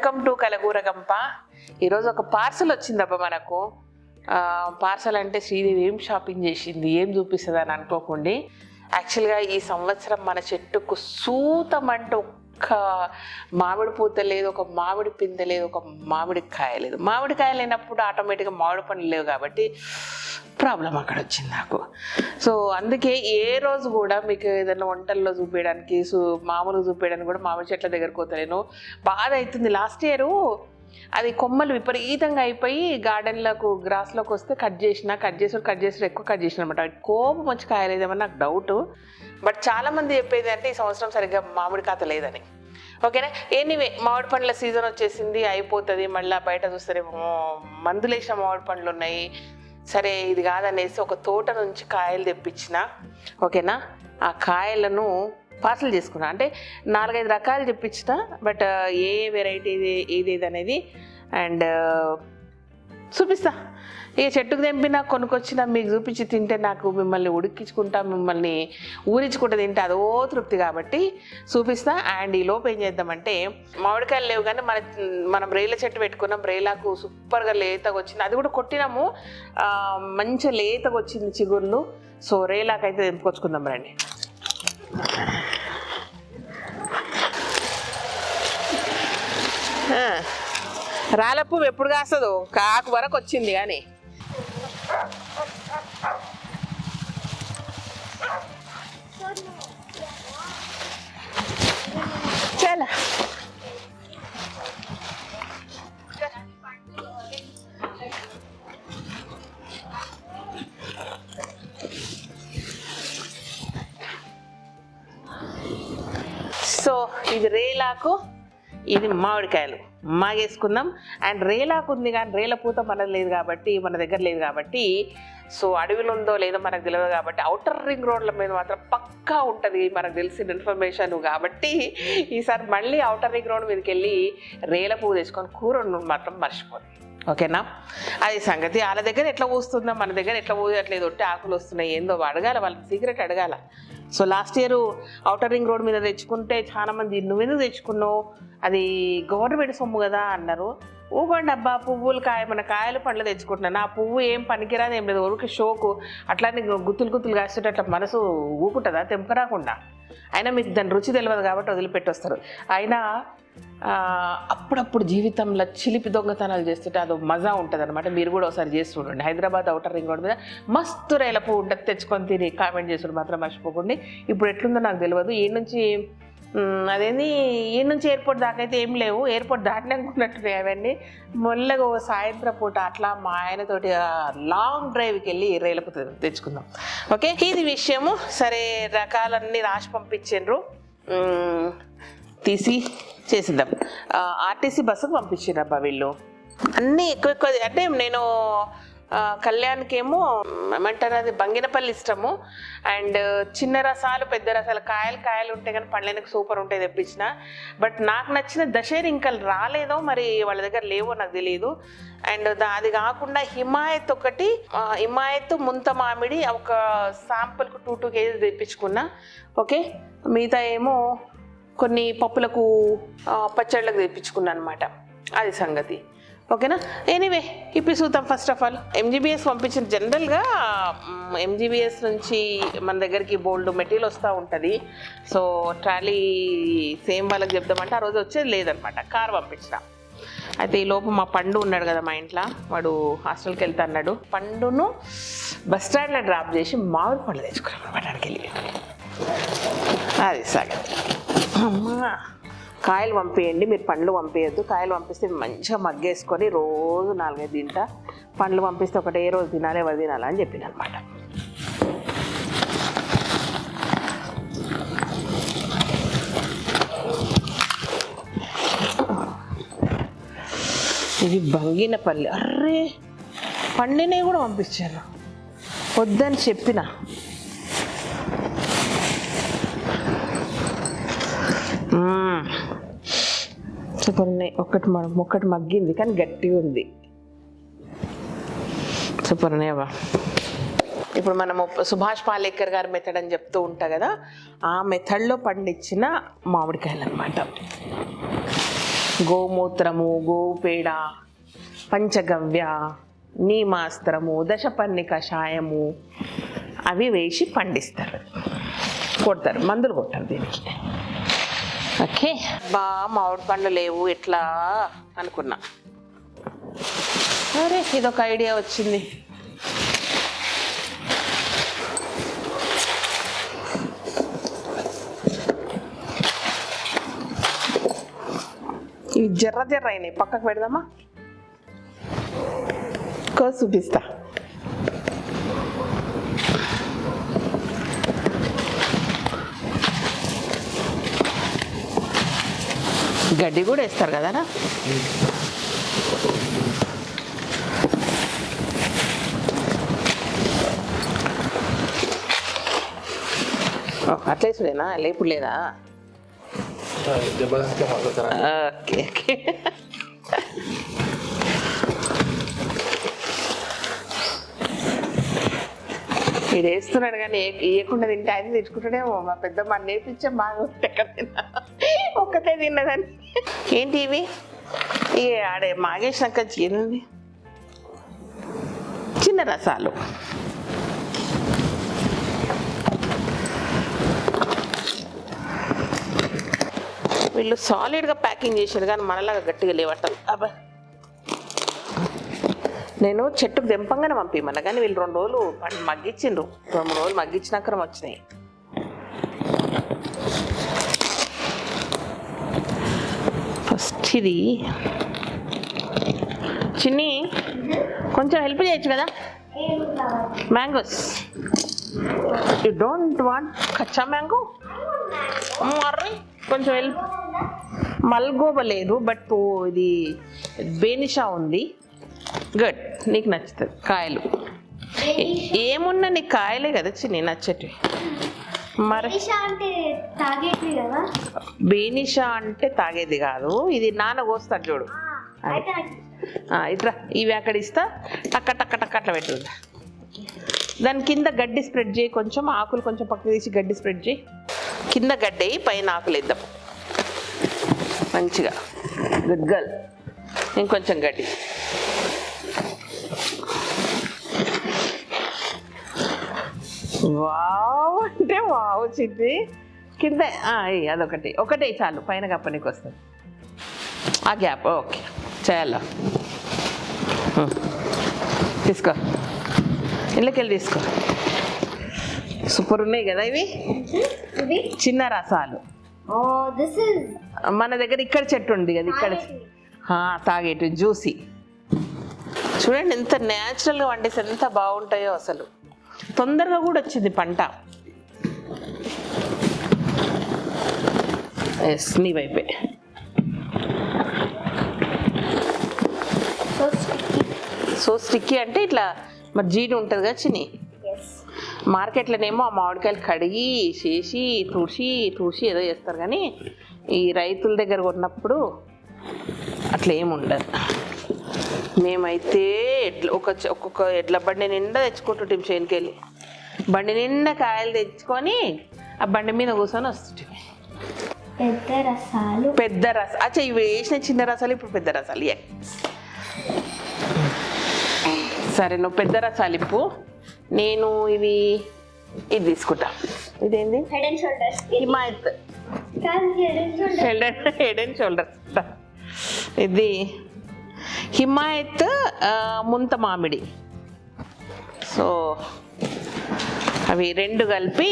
Welcome to Kalagooragampa. ఈరోజు ఒక parcel వచ్చిందబ్బా మనకు. పార్సల్ అంటే శ్రీదేవి ఏం షాపింగ్ చేసింది, ఏం చూపిస్తుంది అని అనుకోకండి. యాక్చువల్గా ఈ సంవత్సరం మన చెట్టుకు సూతం అంటే ఒక్క మామిడి పూత లేదు, ఒక మామిడి పిందె లేదు, ఒక మామిడి కాయ లేదు. మామిడికాయ లేనప్పుడు ఆటోమేటిక్గా మామిడి పండ్లు లేవు కాబట్టి ప్రాబ్లం అక్కడ వచ్చింది నాకు. సో అందుకే ఏ రోజు కూడా మీకు ఏదైనా వంటల్లో చూపించడానికి మామూలుగా చూపించడానికి కూడా మామిడి చెట్ల దగ్గరకు పోతలేను. బాధ అవుతుంది. లాస్ట్ ఇయర్ అది కొమ్మలు విపరీతంగా అయిపోయి గార్డెన్లకు గ్రాస్లోకి వస్తే కట్ చేసి ఎక్కువ కట్ చేసిన అనమాట. కోపం వచ్చి కాయలేదేమని నాకు డౌట్. బట్ చాలామంది చెప్పేది అంటే ఈ సంవత్సరం సరిగ్గా మామిడి కాత లేదని. ఓకేనా, ఎనీవే మామిడి పండ్ల సీజన్ వచ్చేసింది, అయిపోతుంది. మళ్ళీ బయట చూస్తేనేమో మందులు వేసిన మామిడి పండ్లు ఉన్నాయి. సరే ఇది కాదనేసి ఒక తోట నుంచి కాయలు తెప్పించిన. ఓకేనా, ఆ కాయలను పార్సల్ చేసుకున్నా. అంటే 4-5 రకాలు తెప్పించిన. బట్ ఏ వెరైటీ ఏది అనేది అండ్ చూపిస్తా. ఇక చెట్టుకు తెంపినా కొనుక్కొచ్చినా మీకు చూపించి తింటే నాకు మిమ్మల్ని ఉడికించుకుంటా, మిమ్మల్ని ఊరించుకుంటా తింటే అదో తృప్తి కాబట్టి చూపిస్తా. అండ్ ఈ లోపు ఏం చేద్దామంటే మామిడికాయలు లేవు కానీ మనం రేల చెట్టు పెట్టుకున్నాం. రేలాకు సూపర్గా లేతగా వచ్చింది. అది కూడా కొట్టినాము, మంచిగా లేతగా వచ్చింది చిగుర్లు. సో రేలాకు అయితే తెంపుకొచ్చుకుందాం రండి. రాలపు ఎప్పుడు కాస్తుందో కాకు వరకు వచ్చింది కానీ చాలా సో ఇది రేలాకు, ఇది మామిడికాయలు మాగేసుకుందాం. అండ్ రేలాకు ఉంది కానీ రేల పూత మన దగ్గర లేదు కాబట్టి సో అడవిలో ఉందో లేదో మనకు తెలియదు కాబట్టి ఔటర్ రింగ్ రోడ్ల మీద మాత్రం పక్కా ఉంటుంది మనకు తెలిసిన ఇన్ఫర్మేషన్. కాబట్టి ఈసారి మళ్ళీ ఔటర్ రింగ్ రోడ్ మీదకి వెళ్ళి రేల పువ్వు తెచ్చుకొని కూర మాత్రం మర్చిపోదు. ఓకేనా, అది సంగతి. వాళ్ళ దగ్గర ఎట్లా పూస్తుందో మన దగ్గర ఎట్లా పూయట్లేదు. ఒట్టి ఆకులు వస్తున్నాయి ఏందో అడగాల, వాళ్ళకి సీక్రెట్ అడగాల. So last year outer ring road మీద తెచ్చుకుంటే చాలామంది నువ్వెందుకు తెచ్చుకున్నావు, అది గవర్నమెంట్ సొమ్ము కదా అన్నారు. ఊగండి అబ్బా, పువ్వులు మన కాయలు పండ్లు తెచ్చుకుంటున్నాను. ఆ పువ్వు ఏం పనికిరాదు, ఏం లేదు, ఊరికి షోకు. అట్లానే గుత్తులు కాస్తుంటే అట్లా మనసు ఊకుంటుందా తెంపరాకుండా? అయినా మీకు దాని రుచి తెలియదు కాబట్టి వదిలిపెట్టొస్తారు. అయినా అప్పుడప్పుడు జీవితంలో చిలిపి దొంగతనాలు చేస్తుంటే అదో మజా ఉంటుంది అనమాట. మీరు కూడా ఒకసారి చేసి చూడండి. హైదరాబాద్ ఔటర్ రింగ్ రోడ్ మీద మస్తు రేల పువ్వు ఉంటుంది, తెచ్చుకొని తిని కామెంట్ చేసుడు మాత్రం మర్చిపోకండి. ఇప్పుడు ఎట్లుందో నాకు తెలియదు. ఈ నుంచి ఎయిర్పోర్ట్ దాకా అయితే ఏం లేవు, ఎయిర్పోర్ట్ దాటినాకున్నట్టున్నాయి అవన్నీ. మొల్లగా సాయంత్రం పూట అట్లా మా ఆయనతోటి లాంగ్ డ్రైవ్కి వెళ్ళి రైలుకు తెచ్చుకుందాం. ఓకే, ఇది విషయము. సరే, రకాలన్నీ రాసి పంపించిండ్రు, తీసి చేసిద్దాం. ఆర్టీసీ బస్సుకు పంపించారు అబ్బా వీళ్ళు. అన్నీ ఎక్కువ అంటే నేను కళ్యాణ్కేమో ఏమంటారు అది బంగినపల్లి ఇష్టము. అండ్ చిన్న రసాలు పెద్ద రసాలు కాయలు ఉంటాయి కానీ పళ్ళనికి సూపర్ ఉంటాయి తెప్పించిన. బట్ నాకు నచ్చిన దశేరి ఇంకా రాలేదో మరి వాళ్ళ దగ్గర లేవో నాకు తెలియదు. అండ్ అది కాకుండా హిమాయత్ ఒకటి, హిమాయత్ ముంత మామిడి ఒక శాంపుల్కు 2 కేజీలు తెప్పించుకున్నా. ఓకే, మిగతా ఏమో కొన్ని పప్పులకు పచ్చళ్ళకు తెప్పించుకున్నా అనమాట. అది సంగతి. ఓకేనా, ఎనీవే ఇప్పుడు చూద్దాం. ఫస్ట్ ఆఫ్ ఆల్ ఎంజీబీఎస్ పంపించిన. జనరల్గా ఎంజీబీఎస్ నుంచి మన దగ్గరికి బోల్డ్ మెటీరియల్ వస్తూ ఉంటుంది. సో ట్రాలీ సేమ్ వాళ్ళకి చెప్దామంటే ఆ రోజు వచ్చేది లేదనమాట, కార్ పంపించిన. అయితే ఈ లోపు మా పండు ఉన్నాడు కదా మా ఇంట్లో, వాడు హాస్టల్కి వెళ్తా అన్నాడు. పండును బస్ స్టాండ్లో డ్రాప్ చేసి మామిడి పండ్లు తెచ్చుకున్నాం అనమాట అక్కడికి వెళ్ళి. అది సంగతి. అమ్మా, కాయలు పంపేయండి, మీరు పండ్లు పంపేయద్దు. కాయలు పంపిస్తే మంచిగా మగ్గేసుకొని రోజు 4-5 తింటా. పండ్లు పంపిస్తే ఒకటే రోజు తినాలి, ఎవరు తినాలి అని చెప్పింది అనమాట. ఇది బంగినపల్లి. అర్రే, పండినవి కూడా పంపించాను, వద్దని చెప్పిన. సూపర్ ఉన్నాయి. ఒక్కటి మగ్గింది కానీ గట్టిగా ఉంది. సూపర్ ఉన్నాయవా. ఇప్పుడు మనము సుభాష్ పాలేకర్ గారి మెథడ్ అని చెప్తూ ఉంటా కదా, ఆ మెథడ్లో పండించిన మామిడికాయలు అనమాట. గోమూత్రము, గోవు పేడ, పంచగవ్య, నీమాస్త్రము, దశపర్ణి కషాయము అవి వేసి పండిస్తారు, కొడతారు, మందులు కొట్టారు దీనికి. ఓకే, మామిడి పండ్లు లేవు ఎట్లా అనుకున్నా. అరే ఇదొక ఐడియా వచ్చింది. ఇవి జర్ర జర్ర అయినాయి, పక్కకు పెడదామా? కోసి చూపిస్తా. గడ్డి కూడా వేస్తారు కదనా? అట్లా వేసుడేనా, లేపుడు లేదా? Okay okay. ఇది వేస్తున్నాడు కానీ వేయకుండా తింటే ఆయన తెచ్చుకుంటాడేమో. మా పెద్దమ్మ నేర్పించే బాగా ఎక్కడ తిన్నా, ఒక్కతే తిన్నదని. ఏంటి ఇవి? ఇక ఆడే మాగేసినాక ఏంది, చిన్న రసాలు. వీళ్ళు సాలిడ్గా ప్యాకింగ్ చేశారు కానీ మనలాగా గట్టిగా లేవటం. అబ్బా, నేను చెట్టుకు దెంపంగానే పంపిమన్నా కానీ వీళ్ళు 2 రోజులు మగ్గించిండ్రు. 2-3 రోజులు మగ్గించినాక వచ్చినాయి. ఫస్ట్ ఇది చిన్ని కొంచెం హెల్ప్ చేయొచ్చు కదా. Mangoes, you don't want kachcha mango? మర్రి కొంచెం హెల్ప్. మల్గోబ లేదు, బట్ ఇది బేనిషా ఉంది. గుడ్, నీకు నచ్చుతుంది. కాయలు ఏమున్నా నీకు కాయలే కదా చిన్ని నచ్చటివి. మరి బేనిషా అంటే తాగేది కాదు, ఇది నాన్న కోస్తాడు చూడు. ఇట్లా ఇవి అక్కడ ఇస్తా, టక్క టక్క టక్క అట్లా పెట్టుకుంటా. దాని కింద గడ్డి స్ప్రెడ్ చేయి, కొంచెం ఆకులు కొంచెం పక్కకు తీసి గడ్డి స్ప్రెడ్ చేయి. కింద గడ్డి పైన ఆకులు ఇద్దాం మంచిగా. Good girl. ఇంకొంచెం గడ్డి. వావ్ అంటే వావ్ చిట్టి. కింద అదొకటి, ఒకటే చాలు, పైన కప్పనికి వస్తుంది ఆ గ్యాప్. ఓకే చాలా తీసుకో, ఇళ్ళకి వెళ్ళి తీసుకో. సూపర్ ఉన్నాయి కదా ఇవి, చిన్న రసాలు. మన దగ్గర ఇక్కడ చెట్టు ఉంది కదా, ఇక్కడ తాగేటి జ్యూసీ. చూడండి ఎంత న్యాచురల్గా వండేసి ఎంత బాగుంటాయో అసలు. తొందరగా కూడా వచ్చింది పంట. ఎస్, నీ వైపే. సో స్టిక్కీ అంటే ఇట్లా మరి జీడి ఉంటుంది కదా చిన్ని. మార్కెట్లోనేమో ఆ మామిడికాయలు కడిగి చేసి తుడిచి ఏదో చేస్తారు కానీ ఈ రైతుల దగ్గర కొన్నప్పుడు అట్లా ఏముండదు. మేమైతే ఒక్కొక్క ఎడ్ల బండి నిండా తెచ్చుకుంటుంటాం చేనుకెళ్ళి. బండి నిండా కాయలు తెచ్చుకొని ఆ బండి మీద కూర్చొని వస్తుంటాం. పెద్ద రసాలు అచ్చా, ఇవి వేసిన చిన్న రసాలు, ఇప్పుడు పెద్ద రసాలు. సరే, నువ్వు పెద్ద రసాలు ఇప్పు, నేను ఇది తీసుకుంటా. ఇదేంది? Himayat head and shoulders. ఇది హిమాయత్ ముంత మామిడి. సో అవి 2 కలిపి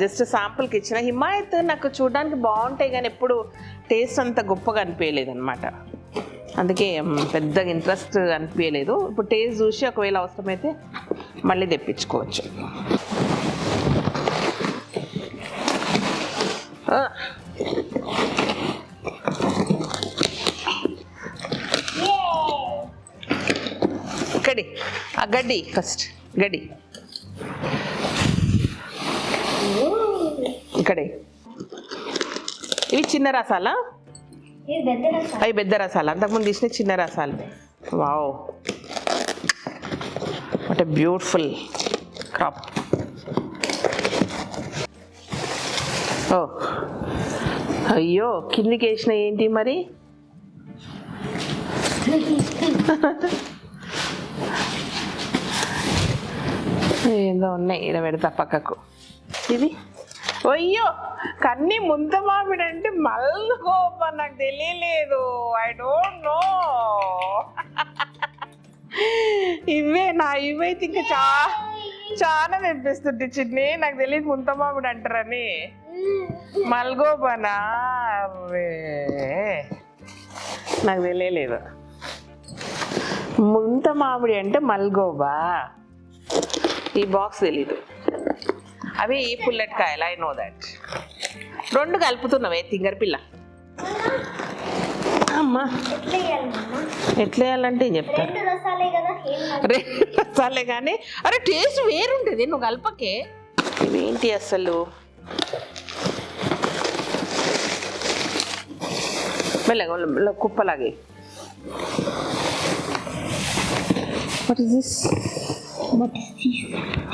జస్ట్ శాంపుల్కి ఇచ్చిన. హిమాయత్ నాకు చూడడానికి బాగుంటాయి కానీ ఎప్పుడు టేస్ట్ అంత గొప్పగా అనిపించలేదు అనమాట, అందుకే పెద్దగా ఇంట్రెస్ట్ అనిపించలేదు. ఇప్పుడు టేస్ట్ చూసి ఒకవేళ అవసరమైతే మళ్ళీ తెప్పించుకోవచ్చు. ఇక్కడి ఆ గడ్డి, ఫస్ట్ గడ్డి ఇక్కడే. ఇవి చిన్న రసాలా? అవి పెద్ద రసాలు, అంతకుముందు తీసిన చిన్న రసాలు. Wow, what a beautiful crop. ఓ అయ్యో, కిందికి వేసిన ఏంటి మరి? ఏదో ఉన్నాయి ఈడ పెడతా పక్కకు. ఇది అయ్యో కన్నీ ముంత మామిడి అంటే మల్గోప, నాకు తెలియలేదు. I don't know. ఇవైతే ఇంకా చాలా తెప్పిస్తుంటే చిన్ని, నాకు తెలియదు ముంత మామిడి అంటారని. మల్గోబానా? నాకు తెలియలేదు. ముంత మామిడి అంటే మల్గోబా. ఈ బాక్స్ తెలీదు. అవి పుల్లటికాయలు, ఐ నో దట్. 2 కలుపుతున్నావే తింగర్ పిల్ల. అమ్మా ఎట్లా వేయాలంటే చెప్తా. 2 రసాలే కానీ అరే టేస్ట్ వేరుంటుంది, నువ్వు కలపకే. ఇవేంటి అసలు? మెల్లగా కుప్పలాగే. What is this?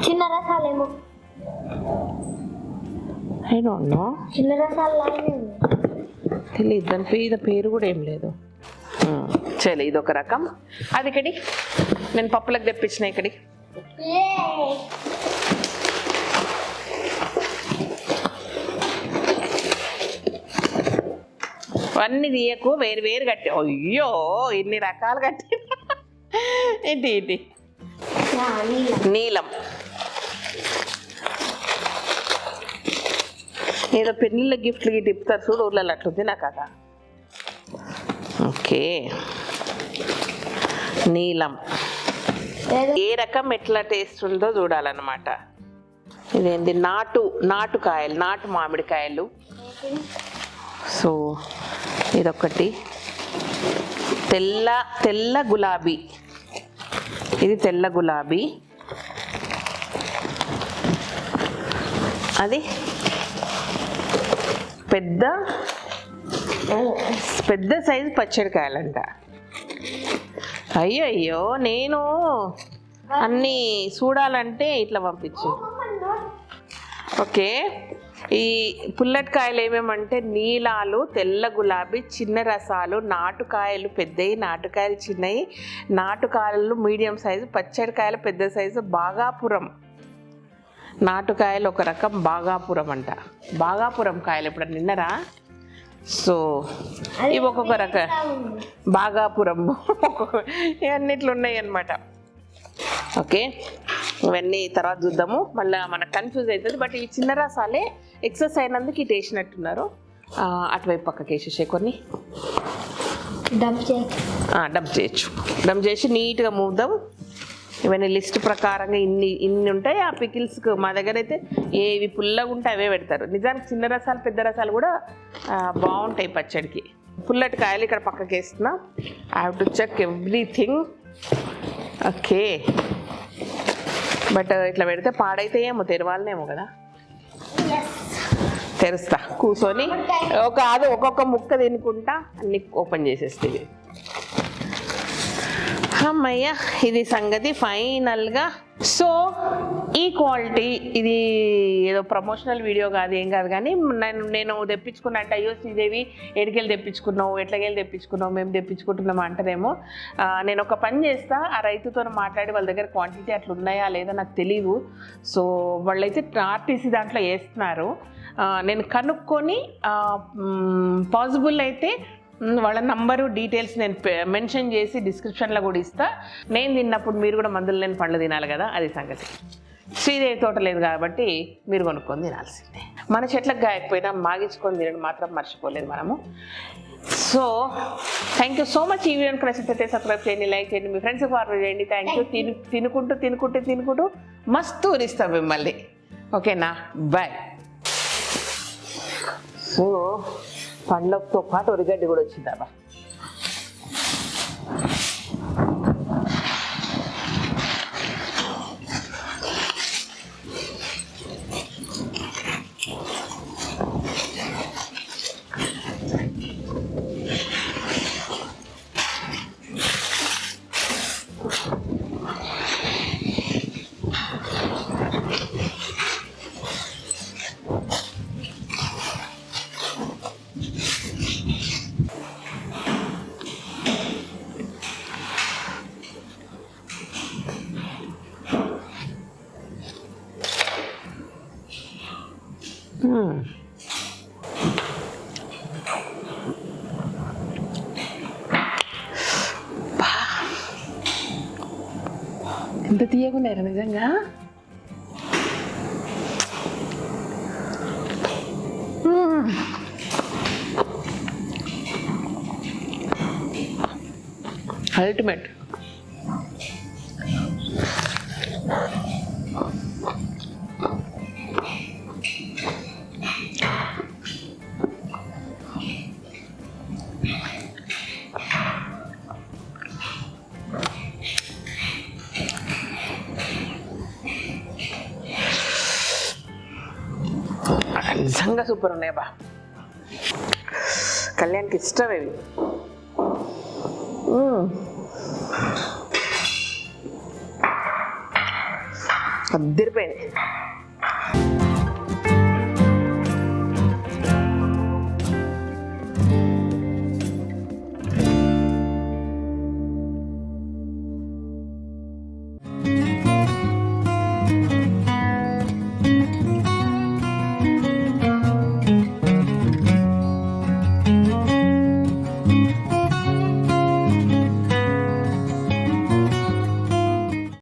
చిన్న రసాలేమో. I don't know. చిన్న రసాలు తెలియదు, దాని పేరు కూడా ఏం లేదు. చలో ఇదొక రకం. అది ఇక్కడి నేను పప్పులకు తెప్పించిన. ఇక్కడి అన్నీ తీయకు, వేరు వేరు కట్టి. అయ్యో ఇన్ని రకాలు కట్టి. ఏంటి నీలం. ఏదో పెళ్ళిళ్ళ గిఫ్ట్లు గిట్ ఇప్పుతారు చూడు, ఊర్లలో అట్లుంది నాకు కదా. ఓకే నీలం. ఏ రకం ఎట్లా టేస్ట్ ఉందో చూడాలన్నమాట. ఇదేంటి? నాటుకాయలు, నాటు మామిడికాయలు. సో ఇదొకటి. తెల్ల గులాబీ. ఇది తెల్ల గులాబీ. అది పెద్ద సైజు పచ్చడికాయలంట. అయ్యో నేను అన్నీ చూడాలంటే ఇట్లా పంపించు. ఓకే ఈ పుల్లటికాయలు ఏమేమంటే నీలాలు, తెల్ల గులాబీ, చిన్న రసాలు, నాటుకాయలు పెద్దవి, నాటుకాయలు చిన్నవి, నాటుకాయలు మీడియం సైజు, పచ్చడికాయలు పెద్ద సైజు, బాగాపురం. నాటుకాయలు ఒక రకం, బాగాపురం అంట. బాగాపురం కాయలు ఎప్పుడన్నా నిన్నరా? సో ఇవి ఒక్కొక్క రకం. బాగాపురం అన్నిట్లు ఉన్నాయి అన్నమాట. ఓకే ఇవన్నీ తర్వాత చూద్దాము, మళ్ళీ మనకు కన్ఫ్యూజ్ అవుతుంది. బట్ ఈ చిన్న రసాలే ఎక్సెస్ అయినందుకు ఇటు వేసినట్టున్నారు. అటువైపు పక్కకి వేసేసే కొన్ని డంప్ చేయొచ్చు. డంప్ చేసి నీట్గా మూద్దాం. ఇవన్నీ లిస్ట్ ప్రకారంగా ఇన్ని ఉంటాయి. ఆ పికిల్స్కి మా దగ్గర అయితే ఏవి పుల్లగా ఉంటే అవే పెడతారు. నిజానికి చిన్న రసాలు పెద్ద రసాలు కూడా బాగుంటాయి పచ్చడికి. పుల్లటి కాయలు ఇక్కడ పక్కకి వేస్తున్నా. I have to check everything. Okay but ఇట్లా పెడితే పాడైతాయేమో, తెరవాలనేమో కదా. తెరుస్తా కూర్చొని ఒక్కొక్క ముక్క తినుకుంటా అన్ని ఓపెన్ చేసేస్తుంది. అమ్మయ్య ఇది సంగతి ఫైనల్గా. సో ఈ క్వాలిటీ ఇది ఏదో ప్రమోషనల్ వీడియో కాదు, ఏం కాదు. కానీ నేను తెప్పించుకున్నా అంటే అయ్యో శ్రీదేవి ఎడికెళ్ళి తెప్పించుకున్నావు, ఎట్లకెళ్ళి తెప్పించుకున్నావు, మేము తెప్పించుకుంటున్నాము అంటారేమో. నేను ఒక పని చేస్తా, ఆ రైతుతో మాట్లాడి వాళ్ళ దగ్గర క్వాంటిటీ అట్లా ఉన్నాయా లేదా నాకు తెలియదు. సో వాళ్ళైతే ఆర్టీసీ దాంట్లో వేస్తున్నారు. నేను కనుక్కొని పాసిబుల్ అయితే వాళ్ళ నంబరు డీటెయిల్స్ నేను మెన్షన్ చేసి డిస్క్రిప్షన్లో కూడా ఇస్తా. నేను తిన్నప్పుడు మీరు కూడా మందులు లేని పండ్లు తినాలి కదా, అది సంగతి. శ్రీదేవి తోట లేదు కాబట్టి మీరు కొనుక్కొని తినాల్సిందే. మన చెట్లకు గాయకపోయినా మాగించుకొని తినడం మాత్రం మర్చిపోలేదు మనము. So thank you so much. ఈ వీడియోని నచ్చితే సబ్స్క్రైబ్ చేయండి, లైక్ చేయండి, మీ ఫ్రెండ్స్కి ఫార్వర్డ్ చేయండి. Thank you. తినుకుంటూ మస్తు ఊరిస్తాం మిమ్మల్ని. ఓకేనా? బాయ్. సో పండ్లతో పాటు ఉరిగడ్డి కూడా వచ్చిందమ్మా. ఎంత తీయకున్నారా నిజంగా. అల్టిమేట్. నిజంగా సూపర్ ఉన్నాయి బా. కళ్యాణ్కి ఇష్టం ఇవి. అద్దరిపోయింది.